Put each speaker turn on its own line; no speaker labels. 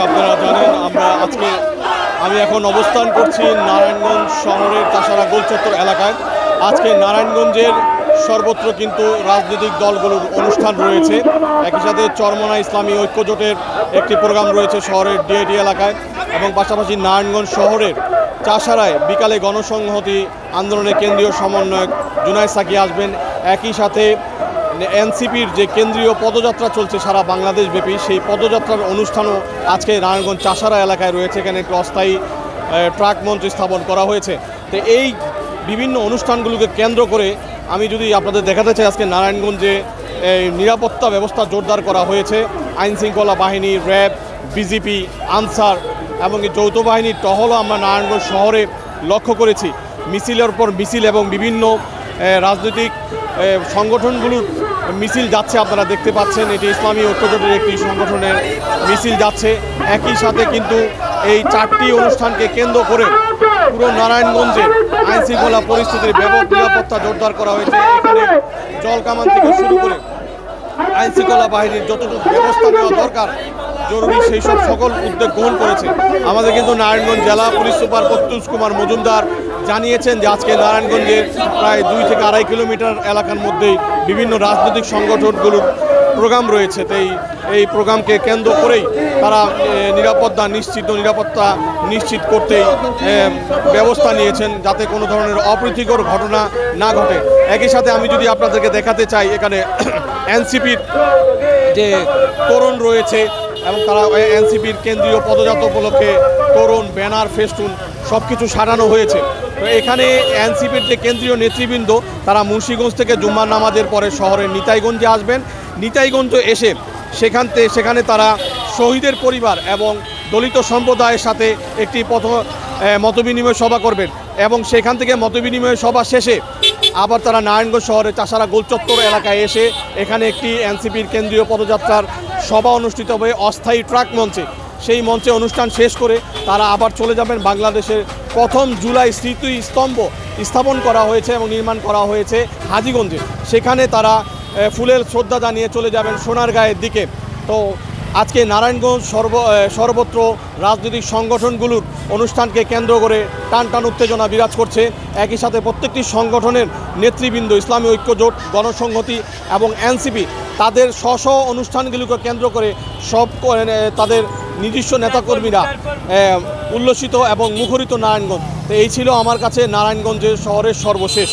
আপনারা জানেন আমি এখন অবস্থান করছি নারায়ণগঞ্জ শহরের তাছাড়া গোলচত্বর এলাকায়। আজকে নারায়ণগঞ্জের সর্বত্র কিন্তু রাজনৈতিক দলগুলোর অনুষ্ঠান রয়েছে। একই সাথে চরমোনাই ইসলামী ঐক্যজোটের একটি প্রোগ্রাম রয়েছে শহরের ডিআইটি এলাকায়, এবং পাশাপাশি নারায়ণগঞ্জ শহরের চাষারায় বিকালে গণসংহতি আন্দোলনের কেন্দ্রীয় সমন্বয়ক জুনায়েদ সাকি আসবেন। একই সাথে এনসিপির যে কেন্দ্রীয় পদযাত্রা চলছে সারা বাংলাদেশ ব্যাপী, সেই পদযাত্রার অনুষ্ঠানও আজকে নারায়ণগঞ্জ চাষারা এলাকায় রয়েছে। এখানে একটি অস্থায়ী ট্রাক মঞ্চ স্থাপন করা হয়েছে। তো এই বিভিন্ন অনুষ্ঠানগুলোকে কেন্দ্র করে আমি যদি আপনাদের দেখাতে চাই, আজকে নারায়ণগঞ্জে নিরাপত্তা ব্যবস্থা জোরদার করা হয়েছে। আইনশৃঙ্খলা বাহিনী, র্যাব, বিজিপি, আনসার এবং যৌথ বাহিনীর টহলও আমরা নারায়ণগঞ্জ শহরে লক্ষ্য করেছি। মিছিলের পর মিছিল এবং বিভিন্ন রাজনৈতিক সংগঠনগুলোর মিছিল যাচ্ছে, আপনারা দেখতে পাচ্ছেন। এটি ইসলামী ঐক্যজোটের একটি সংগঠনের মিছিল যাচ্ছে। একই সাথে কিন্তু এই চারটি অনুষ্ঠানকে কেন্দ্র করে পুরো নারায়ণগঞ্জের আইনশৃঙ্খলা পরিস্থিতির ব্যাপক নিরাপত্তা জোরদার করা হয়েছে। এখানে জলকামান থেকে শুরু করে আইনশৃঙ্খলা বাহিনীর যতটুকু ব্যবস্থা নেওয়া দরকার জরুরি সেই সব সকল উদ্যোগ গ্রহণ করেছে। আমাদের কিন্তু নারায়ণগঞ্জ জেলা পুলিশ সুপার প্রত্যুষ কুমার মজুমদার জানিয়েছেন যে আজকে নারায়ণগঞ্জের প্রায় 2 থেকে 2.5 কিলোমিটার এলাকার মধ্যেই বিভিন্ন রাজনৈতিক সংগঠনগুলোর প্রোগ্রাম রয়েছে। তাই এই প্রোগ্রামকে কেন্দ্র করেই তারা নিরাপত্তা নিশ্চিত করতেই ব্যবস্থা নিয়েছেন, যাতে কোনো ধরনের অপ্রীতিকর ঘটনা না ঘটে। একই সাথে আমি যদি আপনাদেরকে দেখাতে চাই, এখানে এনসিপির যে তোরণ রয়েছে এবং তারা এনসিপির কেন্দ্রীয় পদযাত্রা উপলক্ষে তোরণ, ব্যানার, ফেস্টুন সব কিছু সাজানো হয়েছে। তো এখানে এনসিপির যে কেন্দ্রীয় নেতৃবৃন্দ তারা মুন্সিগঞ্জ থেকে জুম্মার নামাজের পরে শহরের নিতাইগঞ্জে আসবেন। নিতাইগঞ্জ এসে সেখানে তারা শহীদের পরিবার এবং দলিত সম্প্রদায়ের সাথে একটি মতবিনিময় সভা করবেন, এবং সেখান থেকে মতবিনিময় সভা শেষে আবার তারা নারায়ণগঞ্জ শহরের চাষারা গোলচত্বর এলাকায় এসে এখানে একটি এনসিপির কেন্দ্রীয় পদযাত্রার সভা অনুষ্ঠিত হবে অস্থায়ী ট্রাক মঞ্চে। সেই মঞ্চে অনুষ্ঠান শেষ করে তারা আবার চলে যাবেন বাংলাদেশের প্রথম জুলাই স্মৃতিস্তম্ভ স্থাপন করা হয়েছে এবং নির্মাণ করা হয়েছে হাজীগঞ্জে। সেখানে তারা ফুলের শ্রদ্ধা জানিয়ে চলে যাবেন সোনারগাঁয়ের দিকে। তো আজকে নারায়ণগঞ্জ সর্বত্র রাজনৈতিক সংগঠনগুলোর অনুষ্ঠানকে কেন্দ্র করে টান উত্তেজনা বিরাজ করছে। একই সাথে প্রত্যেকটি সংগঠনের নেতৃবৃন্দ, ইসলামী ঐক্যজোট, গণসংহতি এবং এনসিপি তাদের স্ব অনুষ্ঠানগুলোকে কেন্দ্র করে তাদের নিজস্ব নেতাকর্মীরা উল্লসিত এবং মুখরিত নারায়ণগঞ্জ। তো এই ছিল আমার কাছে নারায়ণগঞ্জের শহরের সর্বশেষ।